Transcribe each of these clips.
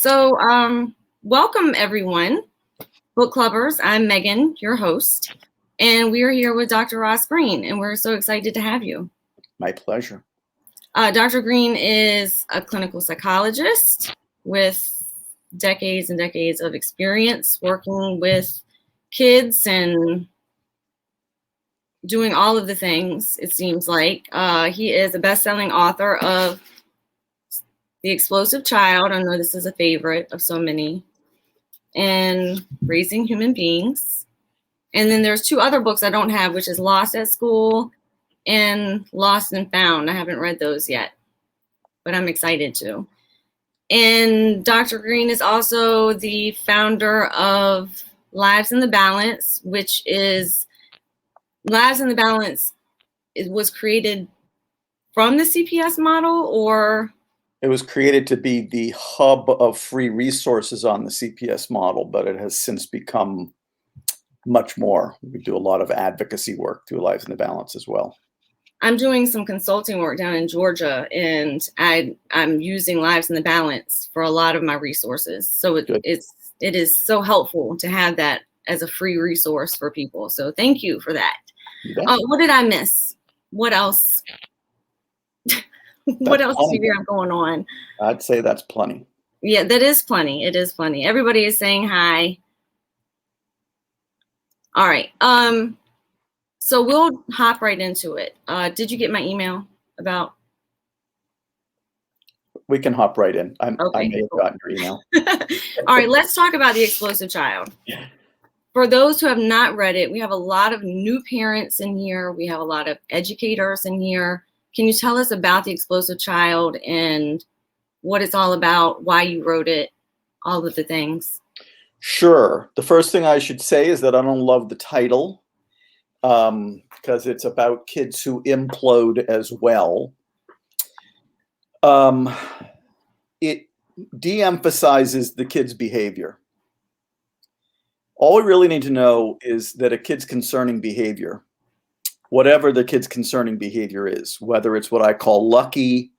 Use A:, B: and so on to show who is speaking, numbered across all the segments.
A: Welcome everyone, book clubbers. I'm Megan, your host, and we are here with Dr. Ross Greene, and we're so excited to have you.
B: My pleasure.
A: Dr. Greene is a clinical psychologist with decades and decades of experience working with kids and doing all of the things, it seems like. He is a best-selling author of The Explosive Child. I know this is a favorite of so many. And Raising Human Beings. And then there's two other books I don't have, which is Lost at School and Lost and Found. I haven't read those yet, but I'm excited to. And Dr. Greene is also the founder of Lives in the Balance, which is Lives in the Balance. It was created from the CPS model, or?
B: It was created to be the hub of free resources on the CPS model, but it has since become much more. We do a lot of advocacy work through Lives in the Balance as well.
A: I'm doing some consulting work down in Georgia, and I'm using Lives in the Balance for a lot of my resources. So it is so helpful to have that as a free resource for people. So thank you for that. What did I miss? What else? What else do you have going on?
B: I'd say that's plenty.
A: Yeah, that is plenty. It is plenty. Everybody is saying hi. All right. So we'll hop right into it. Did you get my email about?
B: We can hop right in. I may have gotten your email.
A: All right, let's talk about The Explosive Child.
B: Yeah.
A: For those who have not read it, we have a lot of new parents in here. We have a lot of educators in here. Can you tell us about The Explosive Child and what it's all about, why you wrote it, all of the things?
B: Sure. The first thing I should say is that I don't love the title because it's about kids who implode as well. It de-emphasizes the kid's behavior. All we really need to know is that a kid's concerning behavior, whatever the kid's concerning behavior is, whether it's what I call lucky,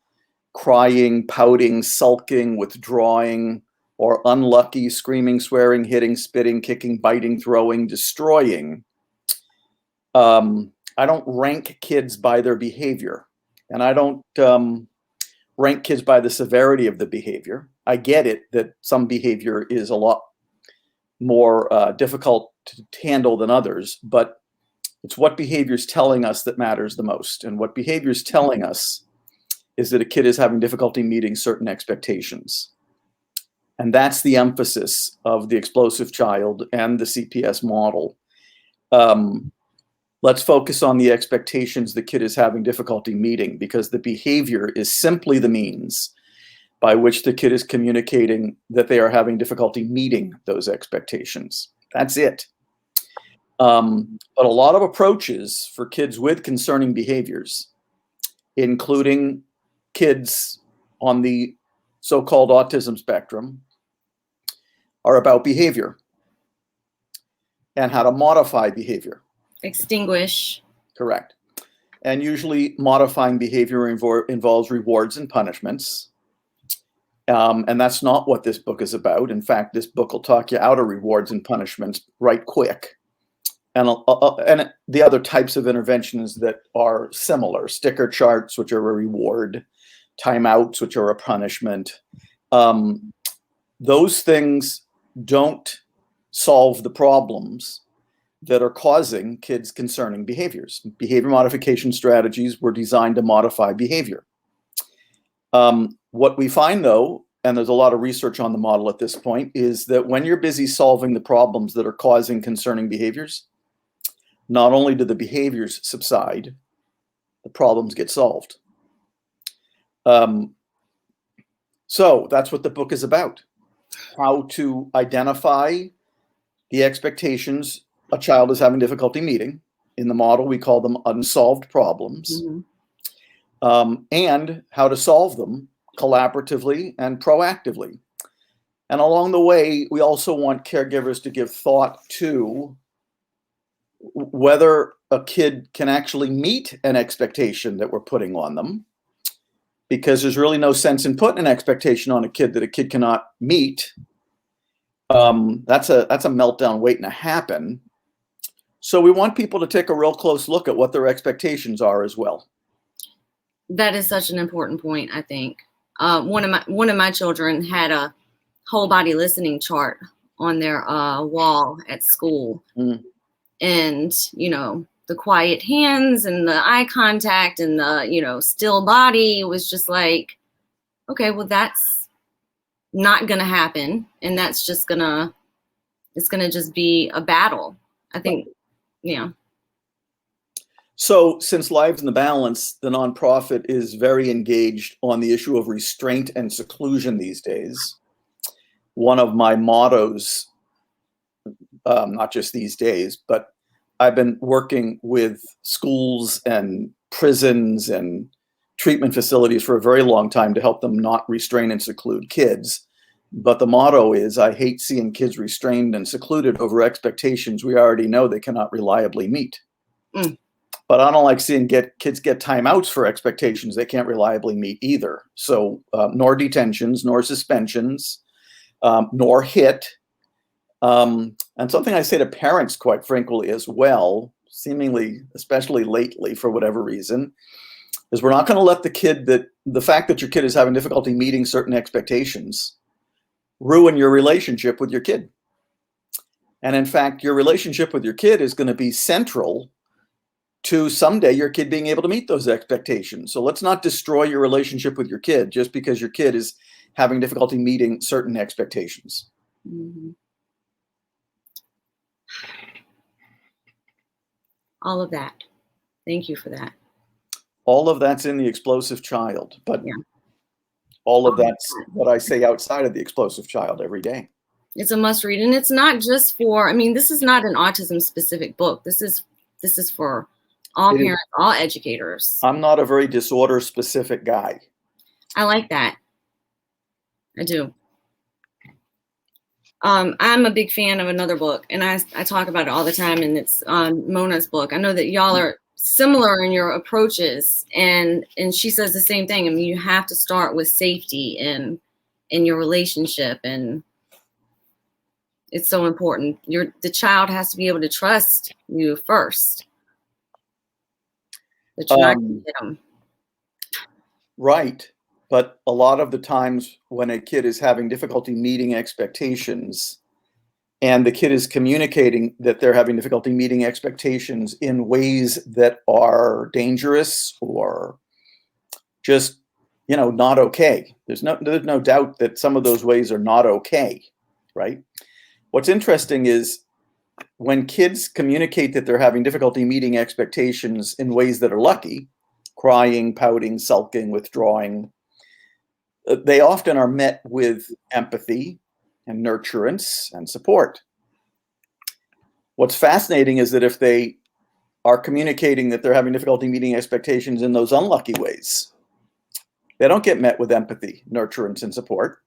B: crying, pouting, sulking, withdrawing, or unlucky, screaming, swearing, hitting, spitting, kicking, biting, throwing, destroying. I don't rank kids by their behavior, and I don't rank kids by the severity of the behavior. I get it that some behavior is a lot more difficult to handle than others, but it's what behavior is telling us that matters the most. And what behavior is telling us is that a kid is having difficulty meeting certain expectations. And that's the emphasis of The Explosive Child and the CPS model. Let's focus on the expectations the kid is having difficulty meeting, because the behavior is simply the means by which the kid is communicating that they are having difficulty meeting those expectations. That's it. But a lot of approaches for kids with concerning behaviors, including kids on the so-called autism spectrum, are about behavior and how to modify behavior.
A: Extinguish.
B: Correct. And usually modifying behavior involves rewards and punishments. And that's not what this book is about. In fact, this book will talk you out of rewards and punishments right quick. And the other types of interventions that are similar: sticker charts, which are a reward, timeouts, which are a punishment. Those things don't solve the problems that are causing kids concerning behaviors. Behavior modification strategies were designed to modify behavior. What we find, though, and there's a lot of research on the model at this point, is that when you're busy solving the problems that are causing concerning behaviors, not only do the behaviors subside, the problems get solved. So that's what the book is about: how to identify the expectations a child is having difficulty meeting. In the model, we call them unsolved problems. Mm-hmm. And how to solve them collaboratively and proactively. And along the way, we also want caregivers to give thought to whether a kid can actually meet an expectation that we're putting on them, because there's really no sense in putting an expectation on a kid that a kid cannot meet. That's a meltdown waiting to happen. So we want people to take a real close look at what their expectations are as well.
A: That is such an important point, I think. One of my children had a whole body listening chart on their wall at school.
B: Mm.
A: And, you know, the quiet hands and the eye contact and the, you know, still body was just like, okay, well, that's not going to happen. And that's just it's going to just be a battle. I think, yeah.
B: So since Lives in the Balance, the nonprofit is very engaged on the issue of restraint and seclusion these days. One of my mottos, not just these days, but I've been working with schools and prisons and treatment facilities for a very long time to help them not restrain and seclude kids. But the motto is, I hate seeing kids restrained and secluded over expectations we already know they cannot reliably meet.
A: Mm.
B: But I don't like seeing kids get timeouts for expectations they can't reliably meet either. So nor detentions, nor suspensions, nor hit. And something I say to parents quite frankly as well, seemingly, especially lately for whatever reason, is we're not going to let the fact that your kid is having difficulty meeting certain expectations ruin your relationship with your kid. And in fact, your relationship with your kid is going to be central to someday your kid being able to meet those expectations. So let's not destroy your relationship with your kid just because your kid is having difficulty meeting certain expectations.
A: Mm-hmm. All of that. Thank you for that.
B: All of that's in The Explosive Child, but
A: yeah.
B: all of that's what I say outside of The Explosive Child every day.
A: It's a must read. And it's not just for, I mean, this is not an autism specific book. This is for all parents, all educators.
B: I'm not a very disorder specific guy.
A: I like that. I do. I'm a big fan of another book, and I talk about it all the time, and it's Mona's book. I know that y'all are similar in your approaches, and she says the same thing. I mean, you have to start with safety in your relationship, and it's so important. The child has to be able to trust you first. That you're not going to get them.
B: Right. But a lot of the times when a kid is having difficulty meeting expectations and the kid is communicating that they're having difficulty meeting expectations in ways that are dangerous or just, not okay. There's no doubt that some of those ways are not okay, right? What's interesting is when kids communicate that they're having difficulty meeting expectations in ways that are lucky, crying, pouting, sulking, withdrawing, they often are met with empathy and nurturance and support. What's fascinating is that if they are communicating that they're having difficulty meeting expectations in those unlucky ways, they don't get met with empathy, nurturance, and support,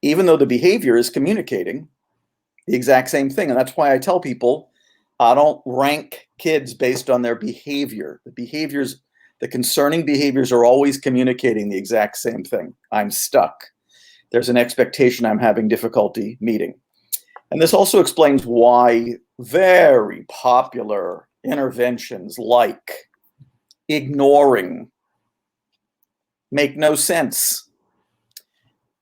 B: even though the behavior is communicating the exact same thing. And that's why I tell people, I don't rank kids based on their behavior. The concerning behaviors are always communicating the exact same thing. I'm stuck. There's an expectation I'm having difficulty meeting. And this also explains why very popular interventions like ignoring make no sense.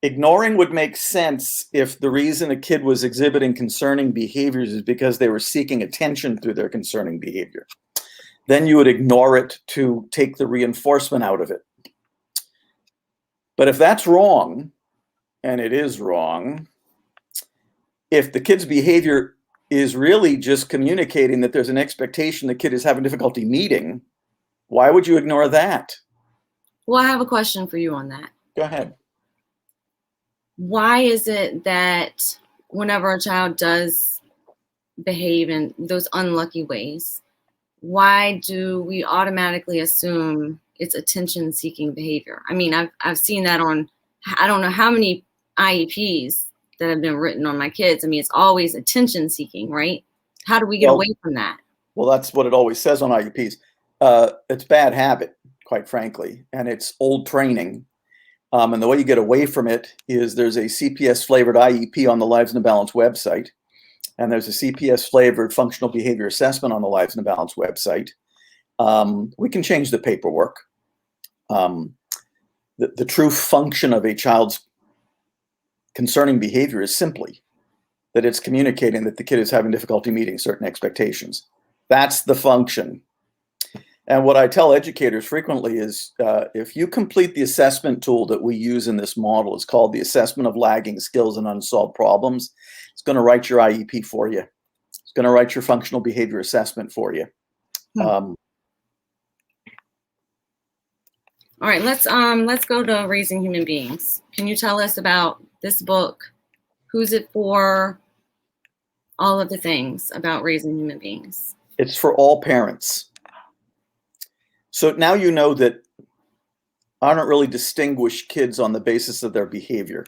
B: Ignoring would make sense if the reason a kid was exhibiting concerning behaviors is because they were seeking attention through their concerning behavior. Then you would ignore it to take the reinforcement out of it. But if that's wrong, and it is wrong, if the kid's behavior is really just communicating that there's an expectation the kid is having difficulty meeting, why would you ignore that?
A: Well, I have a question for you on that.
B: Go ahead.
A: Why is it that whenever a child does behave in those unlucky ways, why do we automatically assume it's attention-seeking behavior? I mean, I've seen that on, I don't know how many IEPs that have been written on my kids. I mean, it's always attention-seeking, right? How do we get away from that?
B: Well, that's what it always says on IEPs. It's bad habit, quite frankly, and it's old training. And the way you get away from it is there's a CPS flavored IEP on the Lives in a Balance website. And there's a CPS flavored functional behavior assessment on the Lives in a Balance website. We can change the paperwork. The true function of a child's concerning behavior is simply that it's communicating that the kid is having difficulty meeting certain expectations. That's the function. And what I tell educators frequently is if you complete the assessment tool that we use in this model, it's called the Assessment of Lagging Skills and Unsolved Problems. It's going to write your IEP for you. It's going to write your functional behavior assessment for you.
A: All right, let's go to Raising Human Beings. Can you tell us about this book? Who's it for? All of the things about raising human beings.
B: It's for all parents. So now you know that I don't really distinguish kids on the basis of their behavior.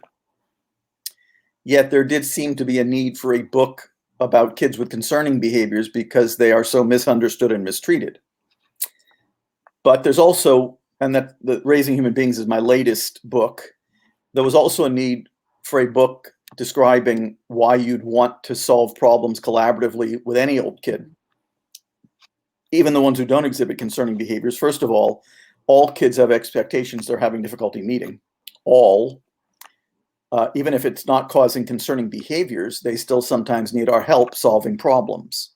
B: Yet there did seem to be a need for a book about kids with concerning behaviors because they are so misunderstood and mistreated. But there's also, and that the Raising Human Beings is my latest book, there was also a need for a book describing why you'd want to solve problems collaboratively with any old kid, even the ones who don't exhibit concerning behaviors. First of all kids have expectations they're having difficulty meeting. Even if it's not causing concerning behaviors, they still sometimes need our help solving problems.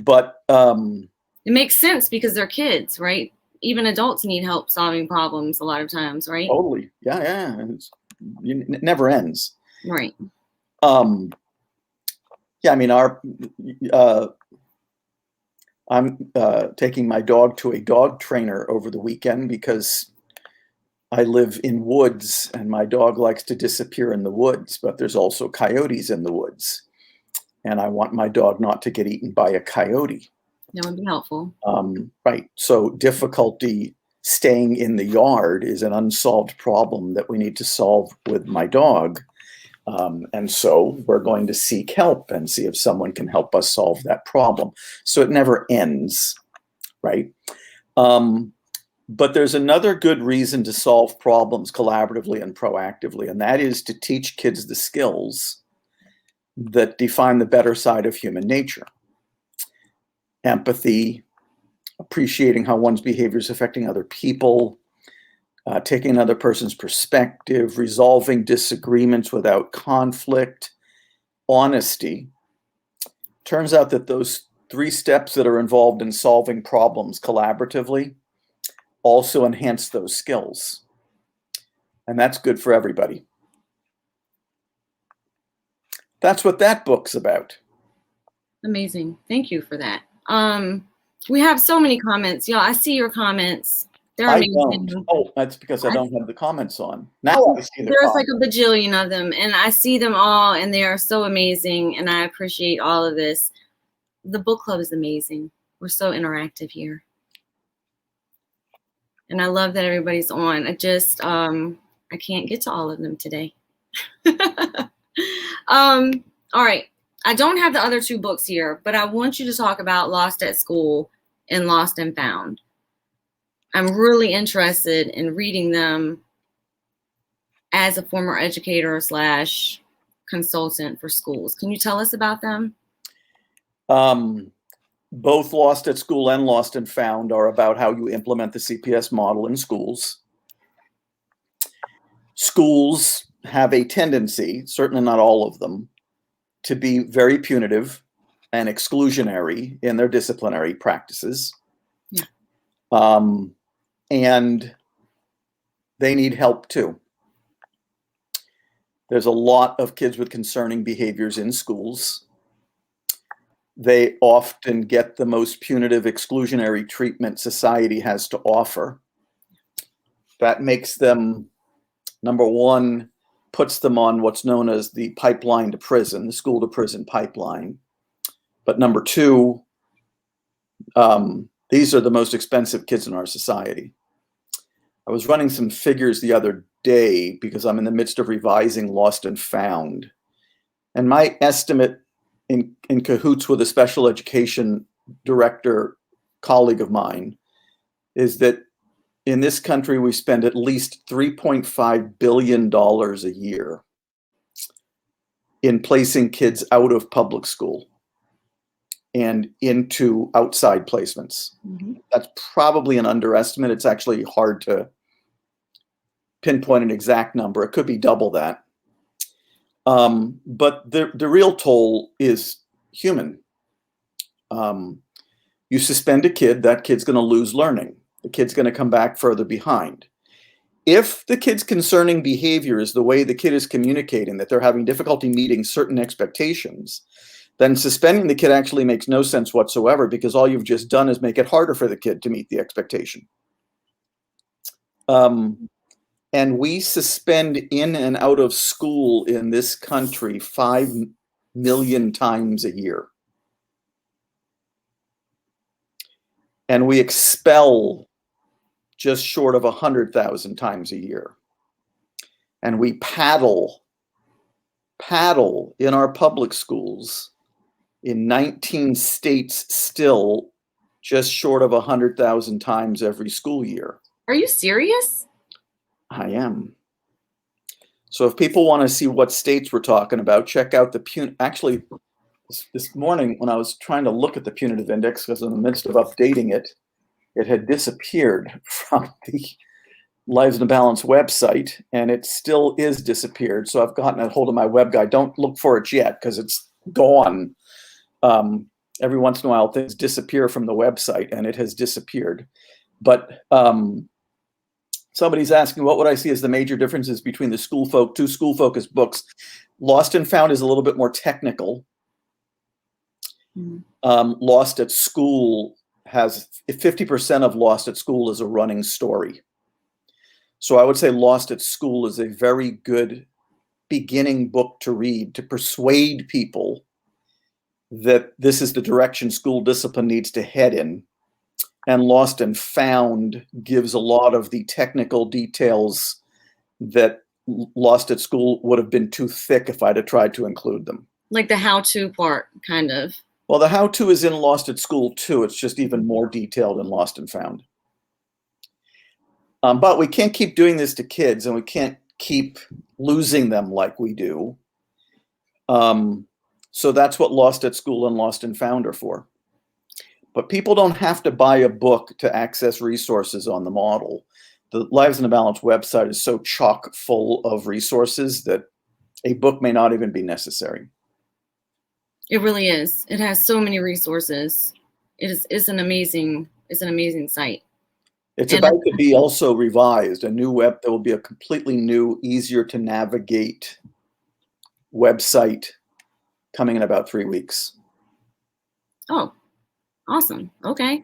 B: But
A: it makes sense because they're kids, right? Even adults need help solving problems a lot of times, right?
B: Totally. Yeah. It never ends.
A: Right.
B: Yeah, I mean, I'm taking my dog to a dog trainer over the weekend because I live in woods and my dog likes to disappear in the woods, but there's also coyotes in the woods. And I want my dog not to get eaten by a coyote.
A: That would be helpful.
B: Right. So difficulty staying in the yard is an unsolved problem that we need to solve with my dog. And so we're going to seek help and see if someone can help us solve that problem. So it never ends, right? But there's another good reason to solve problems collaboratively and proactively, and that is to teach kids the skills that define the better side of human nature. Empathy, appreciating how one's behavior is affecting other people, taking another person's perspective, resolving disagreements without conflict, honesty. Turns out that those 3 steps that are involved in solving problems collaboratively also enhance those skills. And that's good for everybody. That's what that book's about.
A: Amazing. Thank you for that. We have so many comments. Y'all, I see your comments. They're amazing.
B: Don't. Oh, that's because I don't have the comments on. Now I see the
A: There's
B: comments.
A: like a bajillion of them, and I see them all, and they are so amazing, and I appreciate all of this. The book club is amazing. We're so interactive here. And I love that everybody's on. I just, I can't get to all of them today. All right. I don't have the other 2 books here, but I want you to talk about Lost at School and Lost and Found. I'm really interested in reading them as a former educator / consultant for schools. Can you tell us about them?
B: Both Lost at School and Lost and Found are about how you implement the CPS model in schools. Schools have a tendency, certainly not all of them, to be very punitive and exclusionary in their disciplinary practices.
A: Yeah.
B: And they need help too. There's a lot of kids with concerning behaviors in schools. They often get the most punitive exclusionary treatment society has to offer. That makes them, number one, puts them on what's known as the pipeline to prison, the school to prison pipeline. But number 2, these are the most expensive kids in our society. I was running some figures the other day because I'm in the midst of revising Lost and Found. And my estimate in cahoots with a special education director colleague of mine is that in this country, we spend at least $3.5 billion a year in placing kids out of public school and into outside placements.
A: Mm-hmm.
B: That's probably an underestimate. It's actually hard to pinpoint an exact number. It could be double that. But the real toll is human. You suspend a kid, that kid's going to lose learning. The kid's going to come back further behind. If the kid's concerning behavior is the way the kid is communicating, that they're having difficulty meeting certain expectations, then suspending the kid actually makes no sense whatsoever, because all you've just done is make it harder for the kid to meet the expectation. And we suspend in and out of school in this country 5 million times a year. And we expel just short of 100,000 times a year. And we paddle in our public schools in 19 states still just short of 100,000 times every school year.
A: Are you serious?
B: I am. So if people want to see what states we're talking about, check out the actually, this morning when I was trying to look at the punitive index, because in the midst of updating it, it had disappeared from the Lives in a Balance website, and it still is disappeared. So I've gotten a hold of my web guy. Don't look for it yet, because it's gone. Every once in a while, things disappear from the website, and it has disappeared. But somebody's asking, what would I see as the major differences between the two school-focused books? Lost and Found is a little bit more technical. Lost at School has 50% of Lost at School is a running story. So I would say Lost at School is a very good beginning book to read to persuade people that this is the direction school discipline needs to head in. And Lost and Found gives a lot of the technical details that Lost at School would have been too thick if I'd have tried to include them.
A: Like the how-to part, kind of.
B: Well, the how-to is in Lost at School too. It's just even more detailed in Lost and Found. But we can't keep doing this to kids, and we can't keep losing them like we do. So that's what Lost at School and Lost and Found are for. But people don't have to buy a book to access resources on the model. The Lives in a Balance website is so chock full of resources that a book may not even be necessary.
A: It really is. It has so many resources. It's an amazing site.
B: It's about to be also revised. There will be a completely new, easier to navigate website coming in about 3 weeks.
A: Oh, awesome. Okay.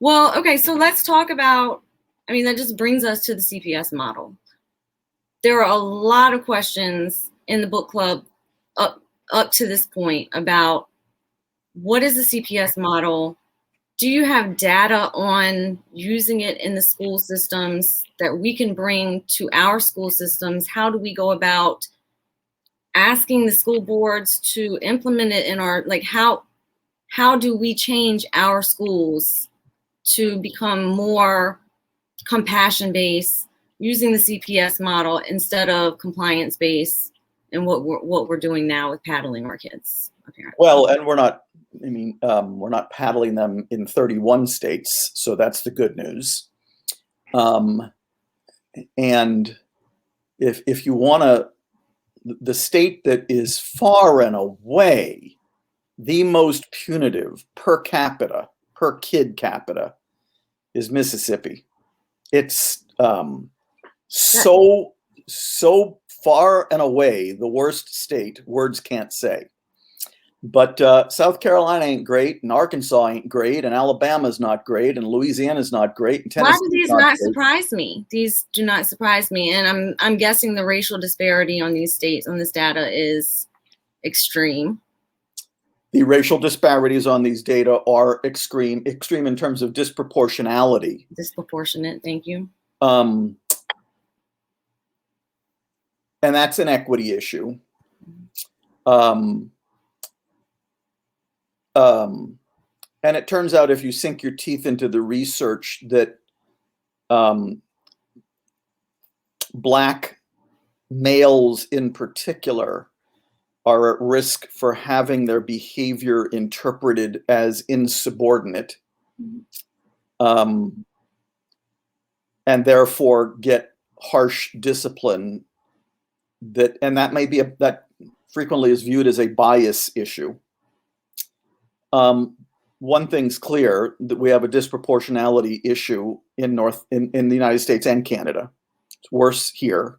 A: Well, okay, so let's talk about, that just brings us to the CPS model. There are a lot of questions in the book club up to this point about what is the CPS model? Do you have data on using it in the school systems that we can bring to our school systems? How do we go about asking the school boards to implement it in our, how do we change our schools to become more compassion-based using the CPS model instead of compliance-based and what we're doing now with paddling our kids, apparently? Well,
B: and we're not paddling them in 31 states, so that's the good news. And if you want to, the state that is far and away the most punitive per kid capita is Mississippi. It's so far and away the worst state, words can't say. But South Carolina ain't great, and Arkansas ain't great, and Alabama's not great, and Louisiana's not great, and Tennessee.
A: Why do these not surprise me? These do not surprise me, and I'm guessing the racial disparity on these states on this data is extreme.
B: The racial disparities on these data are extreme in terms of disproportionality.
A: Disproportionate, thank you.
B: And that's an equity issue. And it turns out if you sink your teeth into the research that Black males in particular are at risk for having their behavior interpreted as insubordinate, and therefore get harsh discipline. That may be that frequently is viewed as a bias issue. One thing's clear, that we have a disproportionality issue in the United States and Canada. It's worse here.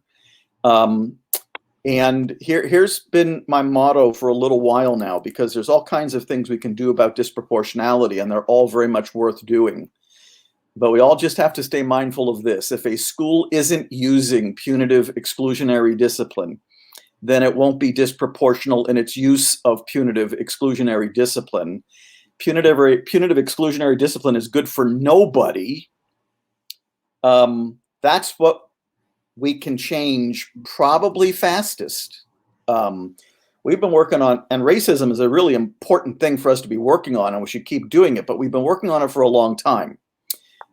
B: And here's been my motto for a little while now, because there's all kinds of things we can do about disproportionality, and they're all very much worth doing. But we all just have to stay mindful of this. If a school isn't using punitive exclusionary discipline, then it won't be disproportional in its use of punitive exclusionary discipline. Punitive exclusionary discipline is good for nobody. That's what we can change probably fastest. We've been working on, and racism is a really important thing for us to be working on, and we should keep doing it, but we've been working on it for a long time,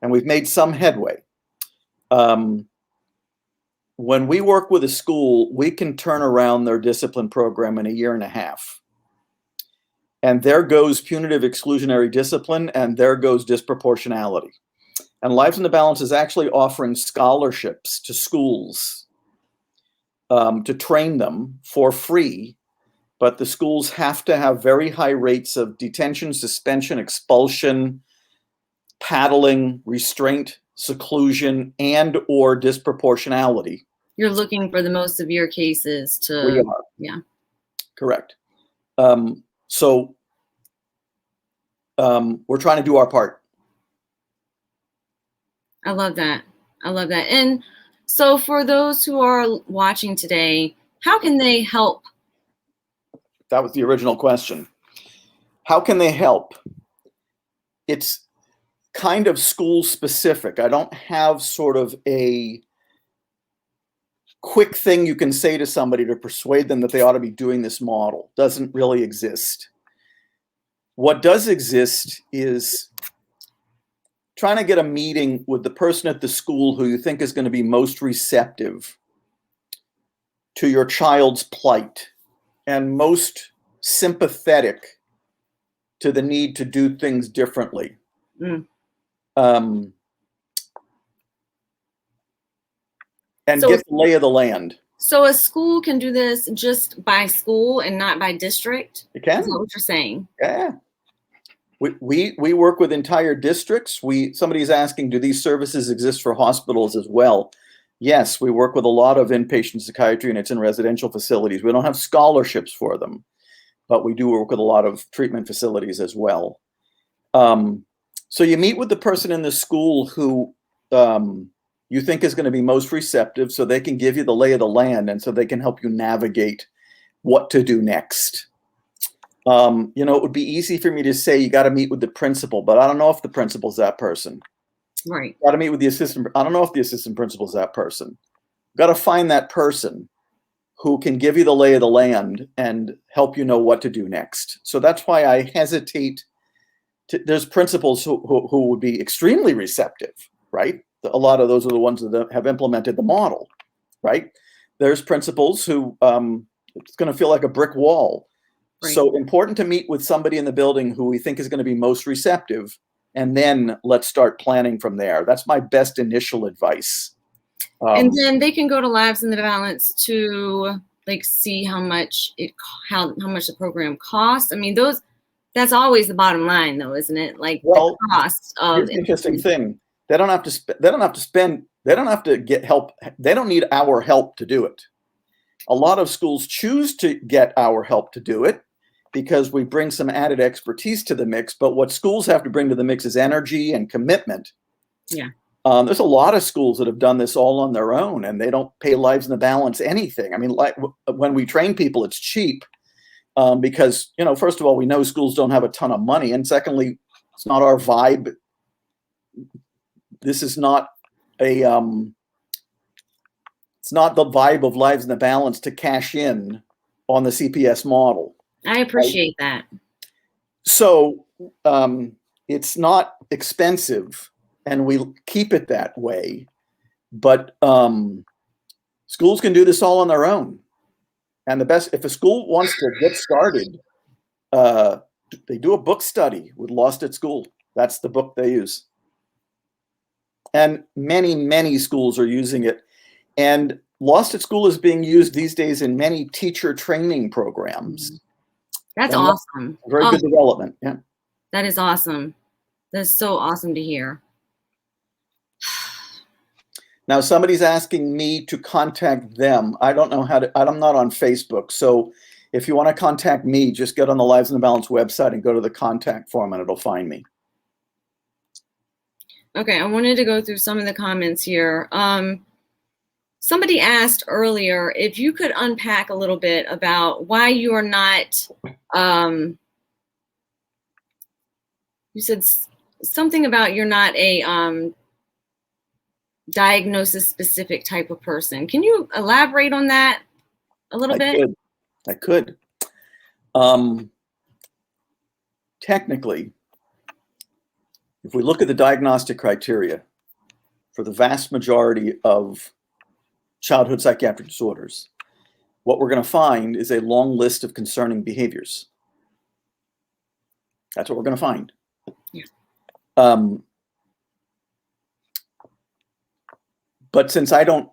B: and we've made some headway. When we work with a school, we can turn around their discipline program in 1.5 years. And there goes punitive exclusionary discipline, and there goes disproportionality. And Lives in the Balance is actually offering scholarships to schools to train them for free, but the schools have to have very high rates of detention, suspension, expulsion, paddling, restraint, seclusion, and or disproportionality.
A: You're looking for the most severe cases to.
B: We are.
A: Yeah.
B: Correct. So we're trying to do our part.
A: I love that. I love that. And so for those who are watching today, how can they help?
B: That was the original question. How can they help? It's kind of school specific. I don't have sort of a quick thing you can say to somebody to persuade them that they ought to be doing this model. Doesn't really exist. What does exist is trying to get a meeting with the person at the school who you think is going to be most receptive to your child's plight and most sympathetic to the need to do things differently. And so, get the lay of the land.
A: So a school can do this just by school and not by district?
B: It can.
A: Is that what you're saying?
B: Yeah. We work with entire districts. Somebody's asking, do these services exist for hospitals as well? Yes, we work with a lot of inpatient psychiatry units in residential facilities. We don't have scholarships for them, but we do work with a lot of treatment facilities as well. So you meet with the person in the school who you think is going to be most receptive, so they can give you the lay of the land, and so they can help you navigate what to do next. It would be easy for me to say you got to meet with the principal, but I don't know if the principal's that person.
A: Right.
B: Got to meet with the assistant. I don't know if the assistant principal's that person. Got to find that person who can give you the lay of the land and help you know what to do next. So that's why I hesitate. There's principals who would be extremely receptive, right? A lot of those are the ones that have implemented the model, right? There's principals who it's going to feel like a brick wall. Right. So important to meet with somebody in the building who we think is going to be most receptive, and then let's start planning from there. That's my best initial advice.
A: And then they can go to Lives in the Balance to see how much the program costs. I mean, that's always the bottom line, though, isn't it? The cost of.
B: Here's the interesting thing: they don't have to get help. They don't need our help to do it. A lot of schools choose to get our help to do it because we bring some added expertise to the mix. But what schools have to bring to the mix is energy and commitment.
A: Yeah.
B: There's a lot of schools that have done this all on their own, and they don't pay Lives in the Balance anything. I mean, when we train people, it's cheap because, first of all, we know schools don't have a ton of money. And secondly, it's not our vibe. This is not it's not the vibe of Lives in the Balance to cash in on the CPS model.
A: I appreciate that.
B: So it's not expensive and we keep it that way. But schools can do this all on their own. And the best, if a school wants to get started, they do a book study with Lost at School. That's the book they use. And many, many schools are using it. And Lost at School is being used these days in many teacher training programs.
A: That's awesome.
B: Very good development. Yeah.
A: That is awesome. That's so awesome to hear.
B: Now, somebody's asking me to contact them. I don't know how to, I'm not on Facebook. So if you want to contact me, just get on the Lives in the Balance website and go to the contact form and it'll find me.
A: Okay, I wanted to go through some of the comments here. Somebody asked earlier if you could unpack a little bit about why you are not, you said something about you're not a diagnosis specific type of person. Can you elaborate on that a little bit?
B: I could. Technically, if we look at the diagnostic criteria for the vast majority of childhood psychiatric disorders, what we're going to find is a long list of concerning behaviors. That's what we're going to find. Yeah. But since I don't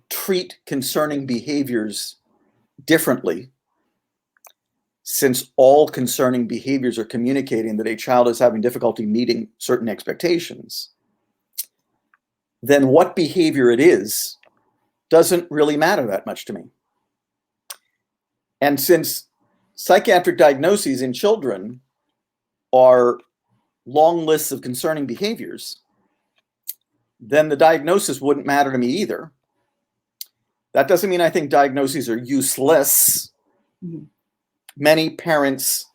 B: treat concerning behaviors differently, since all concerning behaviors are communicating that a child is having difficulty meeting certain expectations, then what behavior it is doesn't really matter that much to me. And since psychiatric diagnoses in children are long lists of concerning behaviors, then the diagnosis wouldn't matter to me either. That doesn't mean I think diagnoses are useless. Mm-hmm. Many parents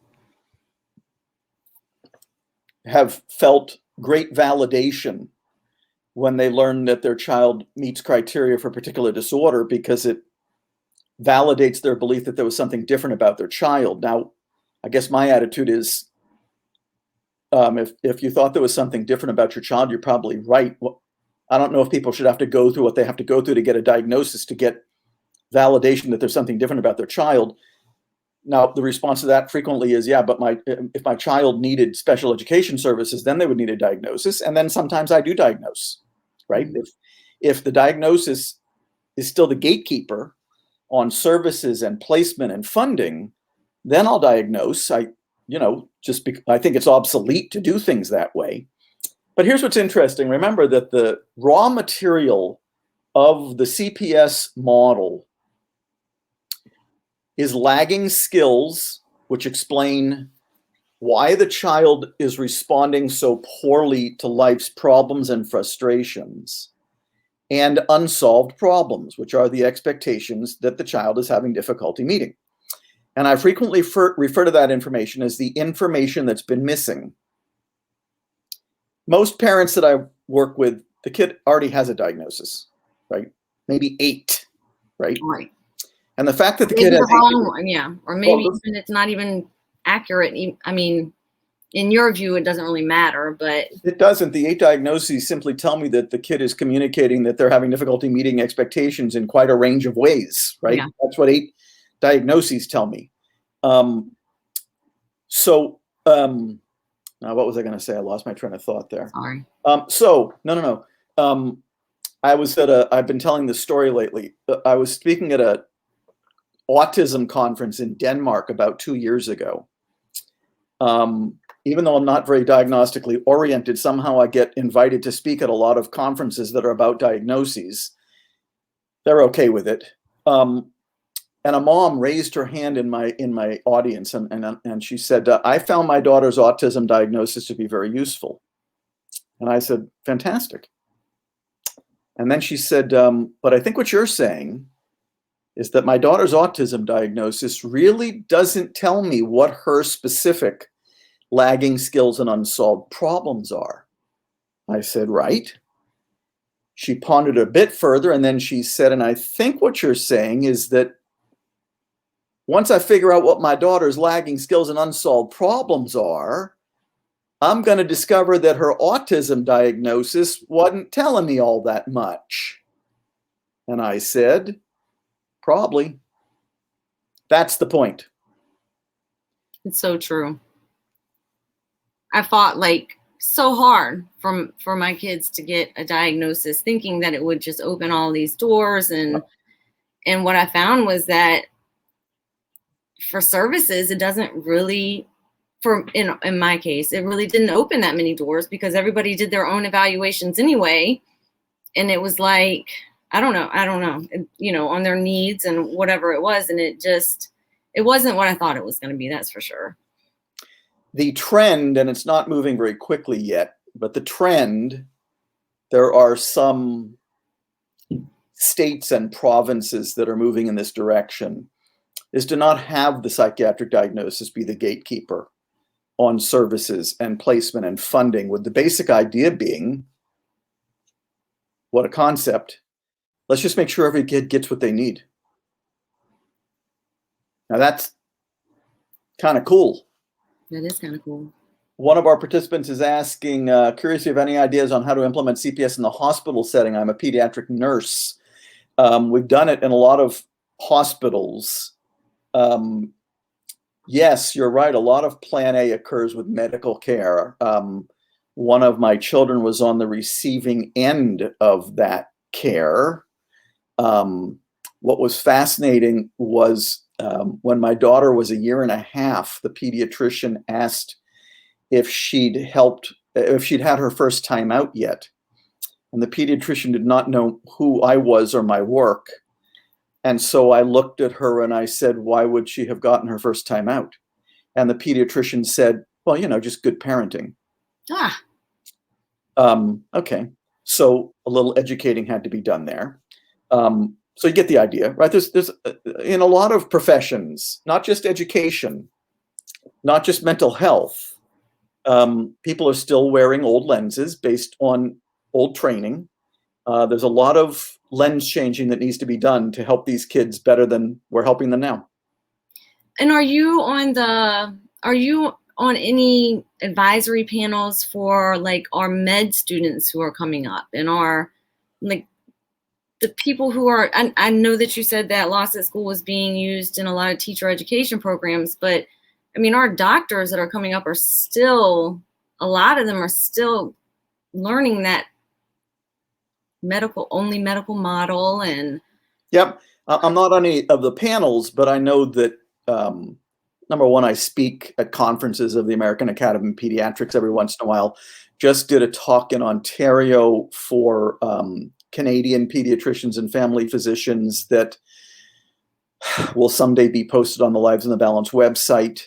B: have felt great validation when they learn that their child meets criteria for a particular disorder because it validates their belief that there was something different about their child. Now, I guess my attitude is, if you thought there was something different about your child, you're probably right. Well, I don't know if people should have to go through what they have to go through to get a diagnosis, to get validation that there's something different about their child. Now, the response to that frequently is, yeah, but if my child needed special education services, then they would need a diagnosis. And then sometimes I do diagnose, right? If the diagnosis is still the gatekeeper on services and placement and funding, then I'll diagnose. I think it's obsolete to do things that way. But here's what's interesting. Remember that the raw material of the CPS model is lagging skills, which explain why the child is responding so poorly to life's problems and frustrations, and unsolved problems, which are the expectations that the child is having difficulty meeting. And I frequently refer to that information as the information that's been missing. Most parents that I work with, the kid already has a diagnosis, right? Maybe 8, right?
A: Right.
B: And the fact that the kid has
A: wrong one, yeah, or maybe even it's not even accurate. I mean, in your view, it doesn't really matter, but
B: it doesn't. The 8 diagnoses simply tell me that the kid is communicating that they're having difficulty meeting expectations in quite a range of ways, right? Yeah. That's what 8 diagnoses tell me. Now, what was I going to say? I lost my train of thought there.
A: Sorry.
B: I've been telling this story lately. I was speaking at a Autism conference in Denmark about 2 years ago. Even though I'm not very diagnostically oriented, somehow I get invited to speak at a lot of conferences that are about diagnoses. They're okay with it. And a mom raised her hand in my audience, and she said, I found my daughter's autism diagnosis to be very useful. And I said, fantastic. And then she said, but I think what you're saying is that my daughter's autism diagnosis really doesn't tell me what her specific lagging skills and unsolved problems are. I said, right. She pondered a bit further, and then she said, and I think what you're saying is that once I figure out what my daughter's lagging skills and unsolved problems are, I'm going to discover that her autism diagnosis wasn't telling me all that much. And I said, probably. That's the point.
A: It's so true. I fought like so hard for my kids to get a diagnosis, thinking that it would just open all these doors. And what I found was that for services, it doesn't really, in my case, it really didn't open that many doors because everybody did their own evaluations anyway. And it was like, I don't know, you know, on their needs and whatever it was. And it wasn't what I thought it was going to be. That's for sure.
B: The trend, and it's not moving very quickly yet, but the trend, there are some states and provinces that are moving in this direction, is to not have the psychiatric diagnosis be the gatekeeper on services and placement and funding, with the basic idea being, what a concept, let's just make sure every kid gets what they need. Now that's kind of cool.
A: That is kind of cool.
B: One of our participants is asking, curious if you have any ideas on how to implement CPS in the hospital setting. I'm a pediatric nurse. We've done it in a lot of hospitals. Yes, you're right. A lot of Plan A occurs with medical care. One of my children was on the receiving end of that care. What was fascinating was when my daughter was 1.5 years, the pediatrician asked if she'd had her first time out yet. And the pediatrician did not know who I was or my work. And so I looked at her and I said, why would she have gotten her first time out? And the pediatrician said, well, you know, just good parenting. Okay. So a little educating had to be done there. So you get the idea, right? There's in a lot of professions, not just education, not just mental health, people are still wearing old lenses based on old training. There's a lot of lens changing that needs to be done to help these kids better than we're helping them now.
A: And are you on any advisory panels for like our med students who are coming up, and are like the people who are, I know that you said that Lost at School was being used in a lot of teacher education programs, but I mean, our doctors that are coming up are still, a lot of them are still learning that medical model. And
B: yep, I'm not on any of the panels, but I know that number one, I speak at conferences of the American Academy of Pediatrics every once in a while. Just did a talk in Ontario for Canadian pediatricians and family physicians that will someday be posted on the Lives in the Balance website.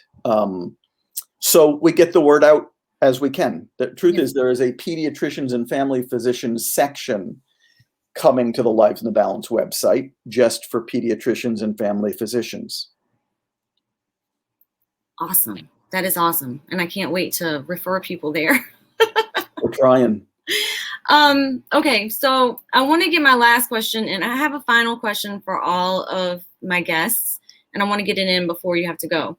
B: So we get the word out as we can. The truth is, there is a pediatricians and family physicians section coming to the Lives in the Balance website just for pediatricians and family physicians.
A: Awesome. That is awesome. And I can't wait to refer people there.
B: We're trying.
A: Okay, so I want to get my last question, and I have a final question for all of my guests, and I want to get it in before you have to go.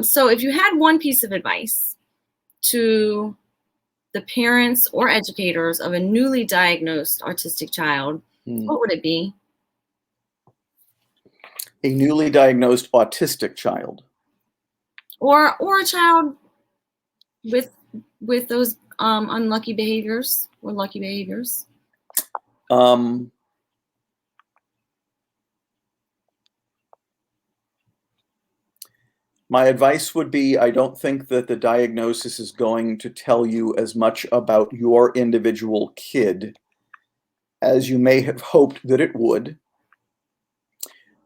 A: So if you had one piece of advice to the parents or educators of a newly diagnosed autistic child, what would it be?
B: A newly diagnosed autistic child.
A: Or a child with those unlucky behaviors or lucky behaviors?
B: My advice would be, I don't think that the diagnosis is going to tell you as much about your individual kid as you may have hoped that it would.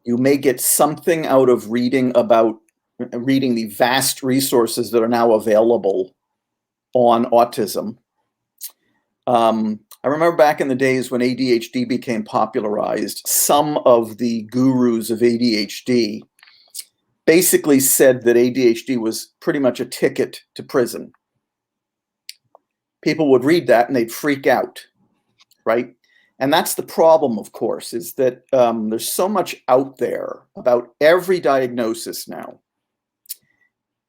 B: You may get something out of reading the vast resources that are now available on autism. I remember back in the days when ADHD became popularized, some of the gurus of ADHD basically said that ADHD was pretty much a ticket to prison. People would read that and they'd freak out, right? And that's the problem, of course, is that there's so much out there about every diagnosis now.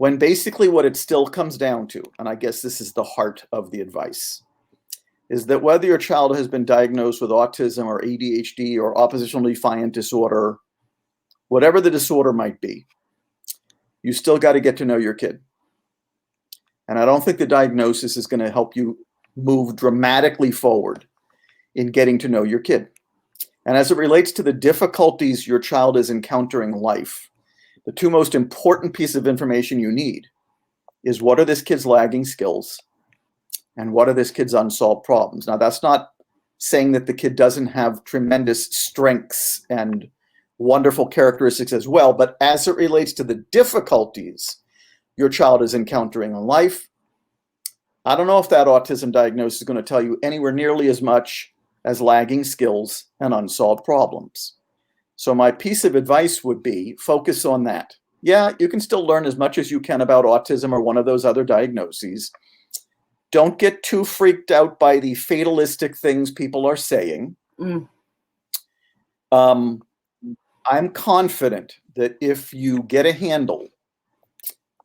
B: when basically what it still comes down to, and I guess this is the heart of the advice, is that whether your child has been diagnosed with autism or ADHD or oppositional defiant disorder, whatever the disorder might be, you still got to get to know your kid. And I don't think the diagnosis is going to help you move dramatically forward in getting to know your kid. And as it relates to the difficulties your child is encountering in life, the two most important pieces of information you need is what are this kid's lagging skills and what are this kid's unsolved problems. Now, that's not saying that the kid doesn't have tremendous strengths and wonderful characteristics as well, but as it relates to the difficulties your child is encountering in life, I don't know if that autism diagnosis is going to tell you anywhere nearly as much as lagging skills and unsolved problems. So my piece of advice would be focus on that. Yeah, you can still learn as much as you can about autism or one of those other diagnoses. Don't get too freaked out by the fatalistic things people are saying. I'm confident that if you get a handle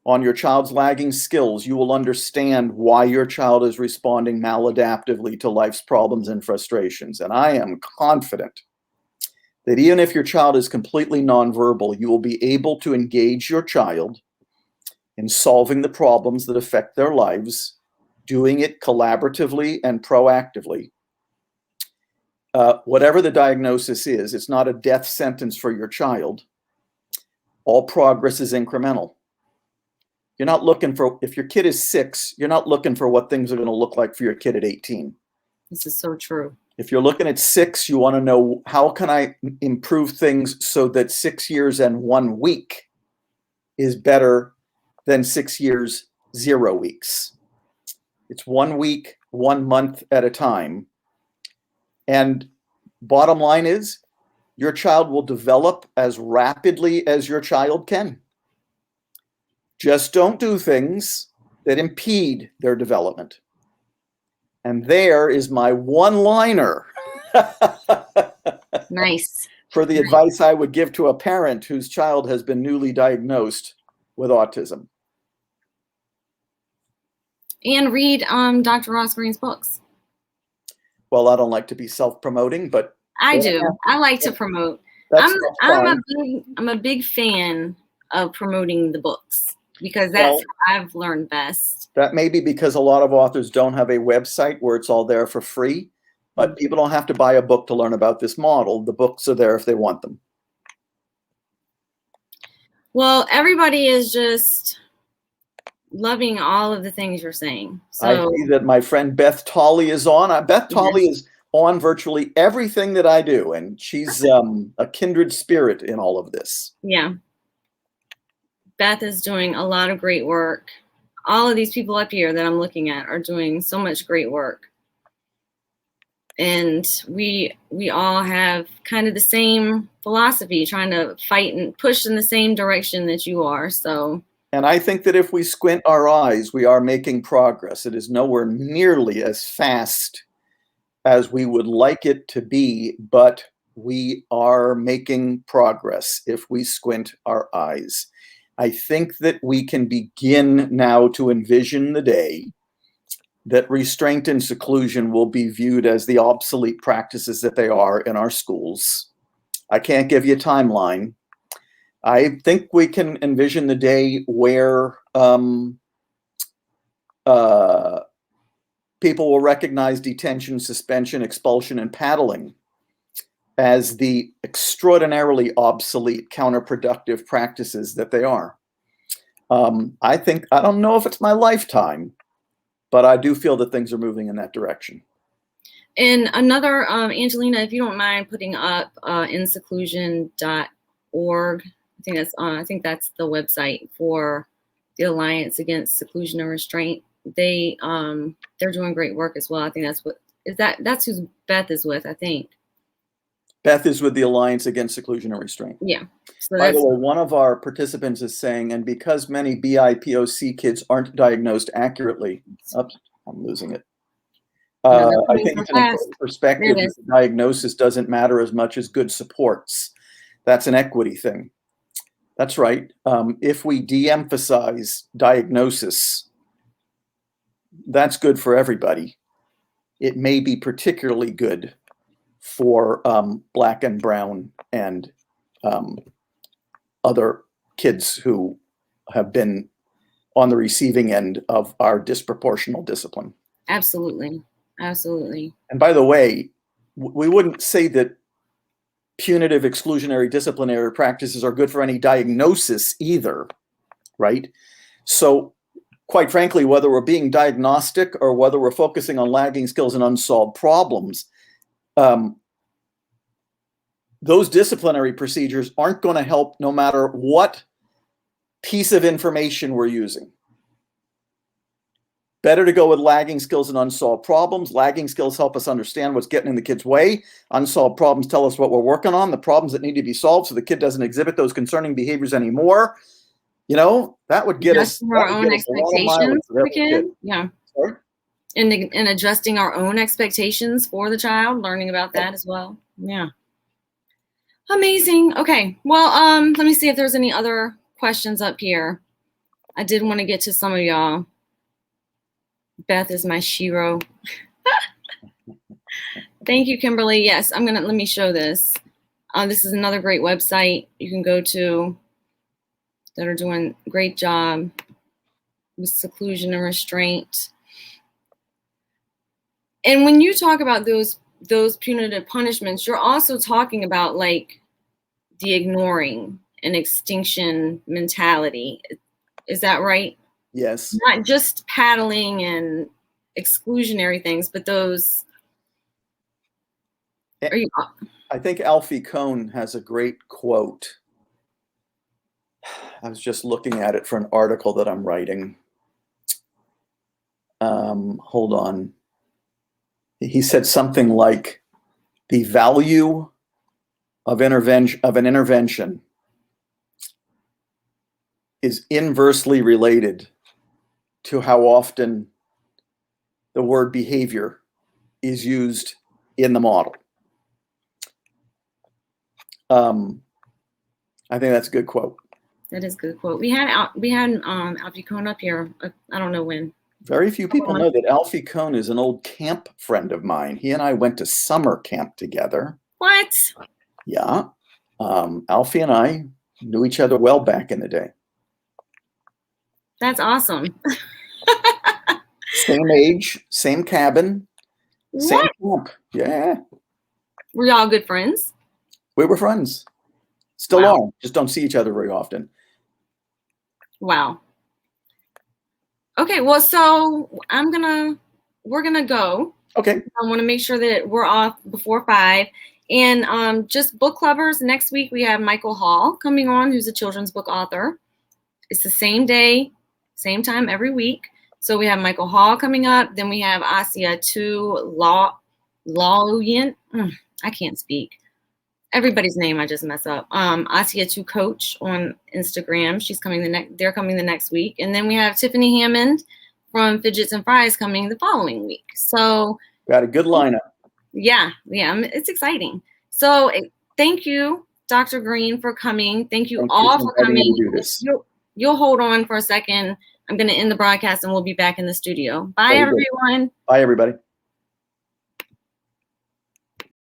B: on your child's lagging skills, you will understand why your child is responding maladaptively to life's problems and frustrations. And I am confident that even if your child is completely nonverbal, you will be able to engage your child in solving the problems that affect their lives, doing it collaboratively and proactively. Whatever the diagnosis is, it's not a death sentence for your child. All progress is incremental. You're not looking for, if your kid is 6, you're not looking for what things are going to look like for your kid at 18.
A: This is so true.
B: If you're looking at 6, you want to know, how can I improve things so that 6 years and 1 week is better than 6 years, 0 weeks. It's 1 week, 1 month at a time. And bottom line is, your child will develop as rapidly as your child can. Just don't do things that impede their development. And there is my one-liner.
A: Nice.
B: For the advice I would give to a parent whose child has been newly diagnosed with autism.
A: And read Dr. Ross Greene's books.
B: Well, I don't like to be self-promoting, but
A: I do. I like to promote. I'm a big fan of promoting the books because that's how I've learned best.
B: That may be because a lot of authors don't have a website where it's all there for free, but people don't have to buy a book to learn about this model. The books are there if they want them. Well,
A: everybody is just loving all of the things you're saying. So
B: I see that my friend Beth Tolley is on. Beth Tolley is on virtually everything that I do, and she's a kindred spirit in all of this.
A: Yeah. Beth is doing a lot of great work. All of these people up here that I'm looking at are doing so much great work. And we all have kind of the same philosophy, trying to fight and push in the same direction that you are. So,
B: and I think that if we squint our eyes, we are making progress. It is nowhere nearly as fast as we would like it to be, but we are making progress if we squint our eyes. I think that we can begin now to envision the day that restraint and seclusion will be viewed as the obsolete practices that they are in our schools. I can't give you a timeline. I think we can envision the day where people will recognize detention, suspension, expulsion, and paddling as the extraordinarily obsolete, counterproductive practices that they are. I don't know if it's my lifetime, but I do feel that things are moving in that direction.
A: And another, Angelina, if you don't mind putting up inseclusion.org. I think that's the website for the Alliance Against Seclusion and Restraint. They're doing great work as well. I think that's who Beth is with, I think.
B: Beth is with the Alliance Against Seclusion and Restraint.
A: Yeah. So
B: by the way, one of our participants is saying, and because many BIPOC kids aren't diagnosed accurately, oops, I'm losing it. I think it's an important perspective that the diagnosis doesn't matter as much as good supports. That's an equity thing. That's right. If we de-emphasize diagnosis, that's good for everybody. It may be particularly good for Black and brown and other kids who have been on the receiving end of our disproportional discipline.
A: Absolutely. Absolutely.
B: And by the way, we wouldn't say that punitive exclusionary disciplinary practices are good for any diagnosis either, right? So quite frankly, whether we're being diagnostic or whether we're focusing on lagging skills and unsolved problems, those disciplinary procedures aren't going to help no matter what piece of information we're using. Better to go with lagging skills and unsolved problems. Lagging skills help us understand what's getting in the kid's way. Unsolved problems tell us what we're working on, the problems that need to be solved so the kid doesn't exhibit those concerning behaviors anymore. You know, that would get us
A: our own expectations for the kid. Yeah.
B: Sorry?
A: And adjusting our own expectations for the child, learning about that as well. Yeah. Amazing. Okay. Well, let me see if there's any other questions up here. I did want to get to some of y'all. Beth is my shiro. Thank you, Kimberly. Yes, let me show this. This is another great website you can go to that are doing a great job with seclusion and restraint. And when you talk about those punitive punishments, you're also talking about like the ignoring and extinction mentality. Is that right?
B: Yes.
A: Not just paddling and exclusionary things, but those.
B: I think Alfie Kohn has a great quote. I was just looking at it for an article that I'm writing. Hold on. He said something like, the value of an intervention is inversely related to how often the word behavior is used in the model. I think that's a good quote.
A: That is a good quote. We had Alfie Kohn up here. I don't know when.
B: Very few people know that Alfie Kohn is an old camp friend of mine. He and I went to summer camp together.
A: What?
B: Yeah. Alfie and I knew each other well back in the day.
A: That's awesome.
B: Same age, same cabin, same camp. Yeah.
A: Were y'all good friends?
B: We were friends. Still are. Just don't see each other very often.
A: Wow. Okay, well, so we're gonna go.
B: Okay.
A: I want to make sure that we're off before 5. And just book clubbers, next week we have Michael Hall coming on, who's a children's book author. It's the same day, same time every week. So we have Michael Hall coming up. Then we have Asia Tu Lauyan. I can't speak. Everybody's name I just mess up. Asia Tu Coach on Instagram. She's coming they're coming the next week. And then we have Tiffany Hammond from Fidgets and Fries coming the following week. So
B: got a good lineup. Yeah,
A: it's exciting. So thank you, Dr. Greene, for coming. Thank you all for coming. You'll hold on for a second. I'm going to end the broadcast and we'll be back in the studio. Bye, everyone.
B: Bye, everybody.